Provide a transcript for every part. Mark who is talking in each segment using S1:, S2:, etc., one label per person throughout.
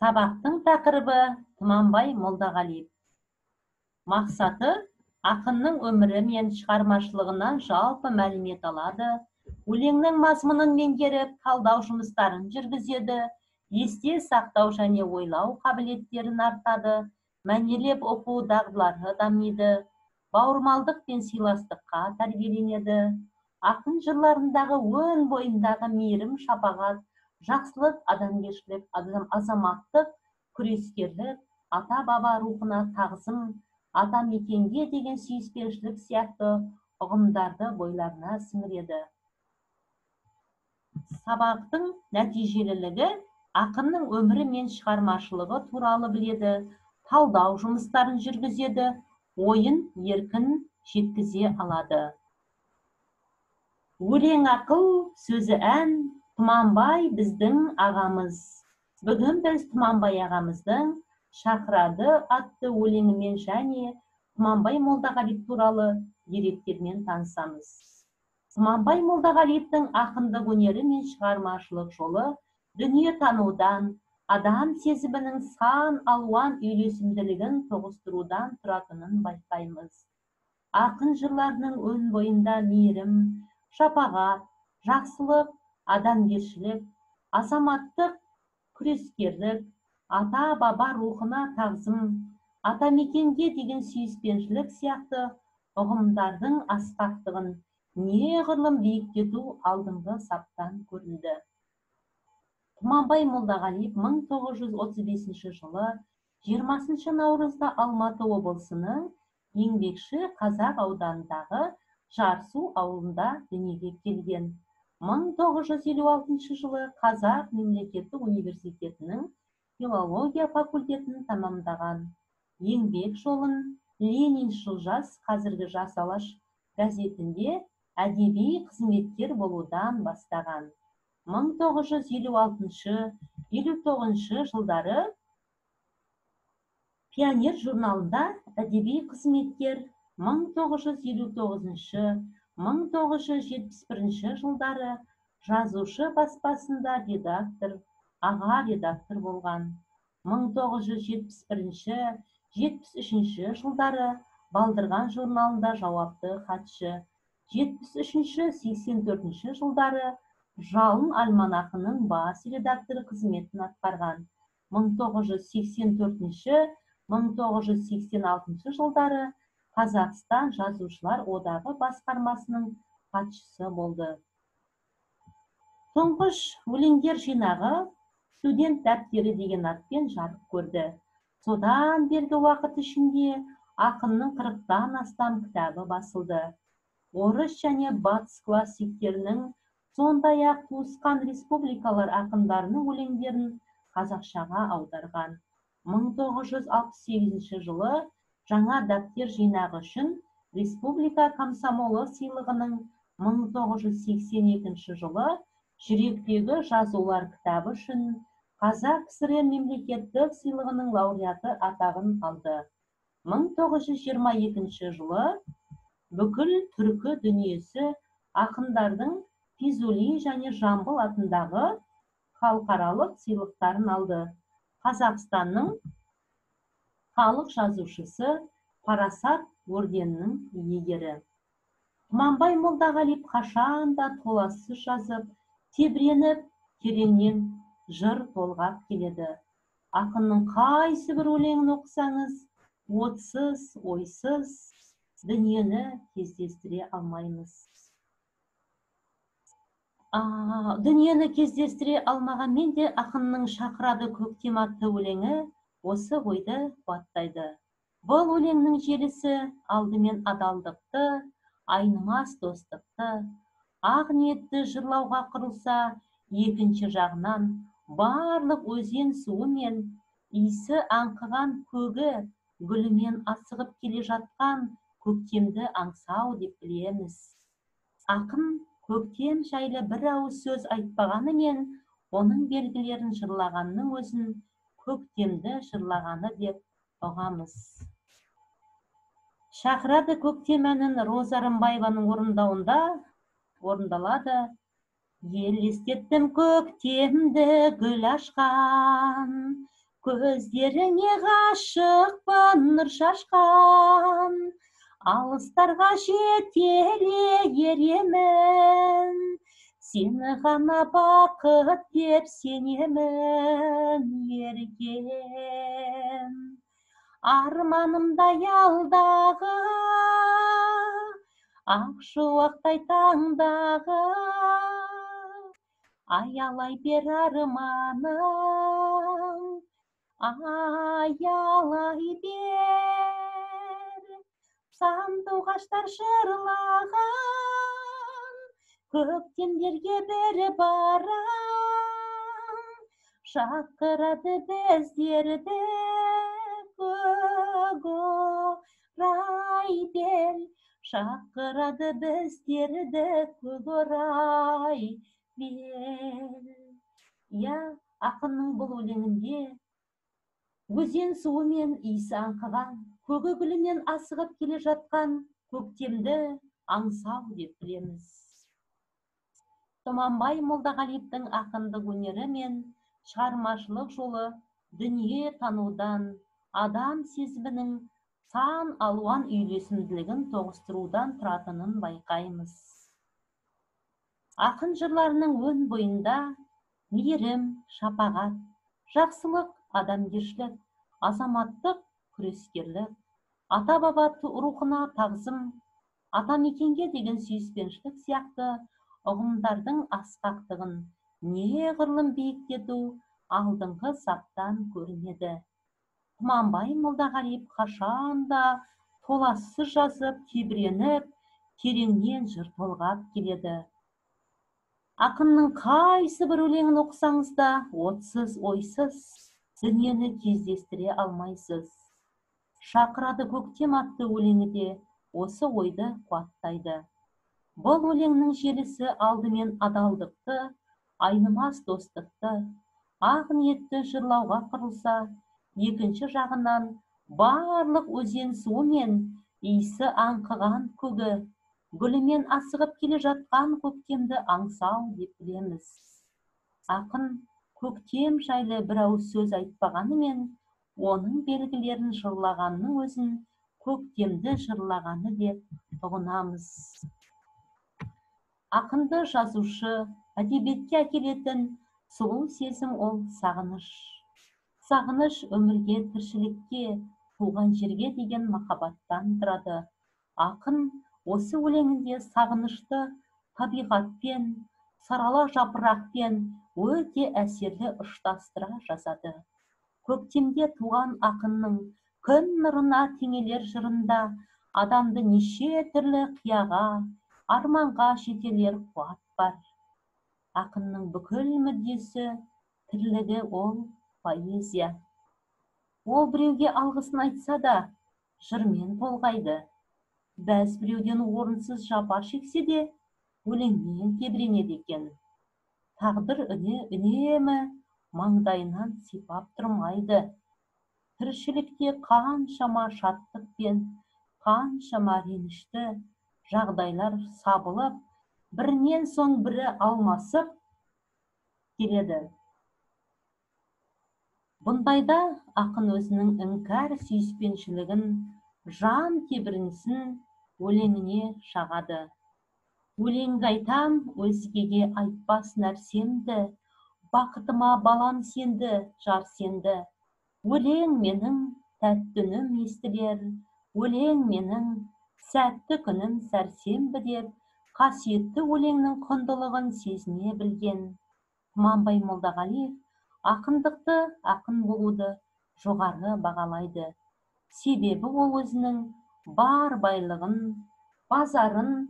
S1: Сабақтың тақырыбы Тұманбай Молдағалиев. Мақсаты ақынның өмірі мен шығармашылығынан жалпы мәлімет алады, өлеңнің мазмұнын меңгеріп, талдау жұмыстарын жүргізеді, есте сақтау және ойлау қабілеттерін артады, мәнерлеп оқу дағдылары дамиды, бауырмалдық пен сыйластыққа тәрбиеленеді. Ақын жырларындағы өн бойындағы мейірім, шапағат, жақсылық, адамгершілік, азаматтық, күрескерлік, ата-баба рухына тағзым, ата-мекенге деген сүйіспеншілік сияқты ұғымдарды бойларына сіңіреді. Сабақтың нәтижелілігі ақынның өмірі мен шығармашылығы туралы біледі, талдау жұмыстарын жүргізеді, ойын еркін жеткізе алады. Өлең ақыл, сөзі ән, Тұманбай біздің ағамыз. Бүгін біз Тұманбай ағамыздың «Шақырады» атты өлеңімен және Тұманбай Молдағалиев туралы деректермен танысамыз. Тұманбай Молдағалиевтің ақындық өнері мен шығармашылық жолы дүниетанудан, адам сезімінің сан алуан үйлесімділігін тоғыстырудан тұратынын байқаймыз. Ақын жырларының өн бойында мейірім, шапағат, жақсылық, адамгершілік, азаматтық, күрескерлік, ата-баба рухына тағзым, ата-мекенге деген сүйіспеншілік сияқты ұғымдардың асқақтығын неғұрлым биіктету алдыңғы саптан көрілді. Тұманбай Молдағалиев 1935 жылы 20 наурызда Алматы облысының Еңбекші Қазақ ауданындағы Жарсу ауылында дүниеге келген. 1956 жылы Қазақ мемлекеттік университетінің филология факультетін тамамдаған. Еңбек жолын Лениншіл жас, қазіргі Жас Алаш газетінде әдеби қызметкер болудан бастаған. 1956-59 жылдары Пионер журналында әдеби қызметкер, 1959-1971 жылдары жазушы баспасында редактор, аға редактор болған. 1971-73 жылдары Балдырған журналында жауапты хатшы, 73-84 жылдары Жалын альманахының бас редакторы қызметін атқарған. 1984-1986 жылдары Қазақстан Жазушылар одағы басқармасының хатшысы болды. Тұңғыш өлеңдер жинағы студент дәптері деген атпен жарық көрді. Содан бергі уақыт ішінде ақынның 40-тан астам кітабы басылды. Орыс және батыс классиктерінің, сондай-ақ туысқан республикалар ақындарының өлеңдерін қазақшаға аударған. 1968 жылы жаңа дәптер жинағы үшін Республика комсомолы сыйлығының, 1982 жылы Жүректегі жазулар кітабы үшін Қазақ КСР мемлекеттік сыйлығының лауреаты атағын алды. 1922 жылы бүкіл түркі дүниесі ақындардың Физули және Жамбыл атындағы халықаралық сыйлықтарын алды. Қазақстанның халық жазушысы, Парасат орденінің иегері. Тұманбай Молдағалиев қашанда толассыз жазып, тебіреніп, тереңнен жыр толғап келеді. Ақынның қайсы бір өлеңін оқысаңыз, отсыз, ойсыз дүниені кездестіре алмаймыз. Дүниені кездестіре алмағанмен де ақынның «Шақырады көктем» атты өлеңі осы ойды қуаттайды. Бұл өлеңнің желісі алдымен адалдықты, айнымас достықты, ақ ниетті жырлауға құрылса, екінші жағынан барлық өзен суы мен иісі аңқыған көгі гүлімен асығып келе жатқан көктемді аңсау деп білеміз. Ақын көктем жайлы бір ауыз сөз айтпағанымен, оның белгілерін жырлағанның өзін көктемді жырлағаны деп ұғамыз. «Шақырады көктем» әнін Роза Рымбаеваның орындауында орындалады. Елестеттім көктемді гүл ашқан, Көздеріңе ғашықпын нұр шашқан, алыстарға жетеле еремін. Сені ғана бақыт деп сенемін, еркем. Арманымдай алдағы, ақшуақтай таңдағы, аялай бер арманым, аялай бер. Сандуғаштар жырлаған, көктемдерге бір барам, шақырады біздерді көкорай бел, шақырады біздерді көкорай бел. Я, ақынның бұл өлеңінде өзен суымен иісі аңқыған, көгі гүлінен асығып келе жатқан көктемді аңсау деп білеміз. Тұманбай Молдағалиевтің ақындық өнері мен шығармашылық жолы дүние танудан, адам сезімінің сан алуан үйлесімділігін тоғыстырудан тұратынын байқаймыз. Ақын жырларының өн бойында мейірім, шапағат, жақсылық, адамгершілік, азаматтық, күрескерлік, ата-баба рухына тағзым, атамекенге деген сүйіспеншілік сияқты ұғымдардың асқақтығын неғұрлым биіктету алдыңғы саптан көрінеді. Тұманбай Молдағалиев қашанда толассыз жазып, тебіреніп, тереңнен жыр толғап келеді. Ақынның қайсы бір өлеңін оқысаңыз да, отсыз, ойсыз, дүниені кездестіре алмайсыз. Шақырады көктем атты өлеңі де осы ойды қуаттайды. Бұл өлеңнің желісі алдымен адалдықты, айнымас достықты, ақ ниетті жырлауға құрылса, екінші жағынан барлық өзен суы мен иісі аңқыған көгі, гүлімен асығып келе жатқан көктемді аңсау деп білеміз. Ақын көктем жайлы бір ауыз сөз айтпағанымен, оның белгілерін жырлағанның өзін көктемді жырлағаны деп ұғынамыз. Ақынды жазушы, әдебиетке әкелетін сұлу сезім ол сағыныш. Сағыныш өмірге, тіршілікке, туған жерге деген махаббаттан тұрады. Ақын осы өлеңінде сағынышты табиғатпен, сарала жапырақпен өте әсерлі ұштастыра жазады. Көктемде туған ақынның күн нұрына теңелер жырында адамды неше түрлі қияға, арманға жетелер қуат бар. Ақынның бүкіл мүддесі, тірлігі ол поэзия. Ол біреуге алғысын айтса да, жырмен толғайды. Бәз біреуден орынсыз жапа шексе де, өлеңмен тебіренеді екен. Тағдыр үнемі маңдайынан сипап тұрмайды. Тіршілікте қаншама шаттық пен қаншама ренішті жағдайлар сабылып, бірінен соң бірі алмасып келеді. Бұндайда ақын өзінің іңкәр сүйіспеншілігін, жан тебірінісін өлеңіне шағады. Өлеңді айтам, өзгеге айтпас нәрсемді, бақытыма балам сенді, жар сенді. Өлең менің тәтті үнім естілер, өлең менің сәтті күнім сәрсенбі деп, қасиетті өлеңнің құндылығын сезіне білген. Тұманбай Молдағалиев ақындықты, ақын болуды жоғары бағалайды. Себебі ол өзінің бар байлығын, базарын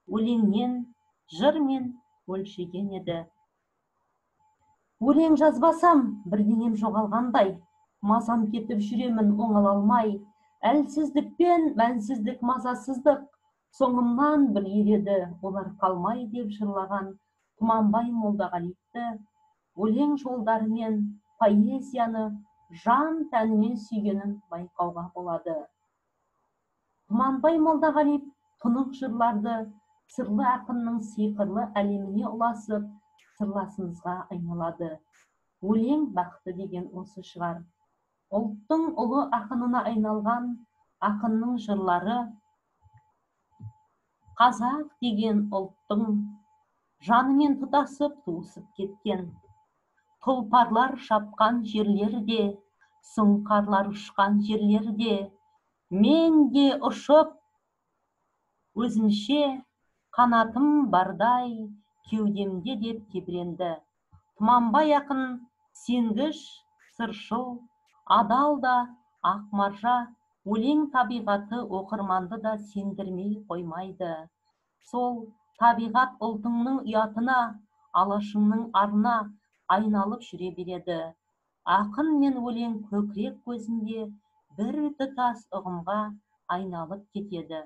S1: өлеңнен, жырмен өлшеген еді. Өлең жазбасам, бірдеңем жоғалғандай, мазам кетіп жүремін оңала алмай, әлсіздік пен мәнсіздік, мазасыздық, соңымнан бір ереді, олар қалмай деп жырлаған Тұманбай Молдағалиевті өлең жолдарымен поэзияны жан тәнімен сүйгенін байқауға болады. Тұманбай Молдағалиев тұнық жырларды сырлы ақынның сиқырлы әлеміне ұласып, сырласымызға айналады. Өлең бақты деген осы шығар. Ұлттың ұлы ақынына айналған ақынның жырлары қазақ деген ұлттың жанымен тұтасып туысып кеткен. Тұлпарлар шапқан жерлерде, сұңқарлар ұшқан жерлерде, мен де ұшып өзімше қанатым бардай кеудемде деп тебіренді. Тұманбай ақын сенгіш, сыршыл, адал да ақ маржа, өлең табиғаты оқырманды да сендірмей қоймайды. Сол табиғат ұлтыңның ұятына, алашыңның арына айналып жүре береді. Ақын мен өлең көкірек көзінде бір тұтас ұғымға айналып кетеді.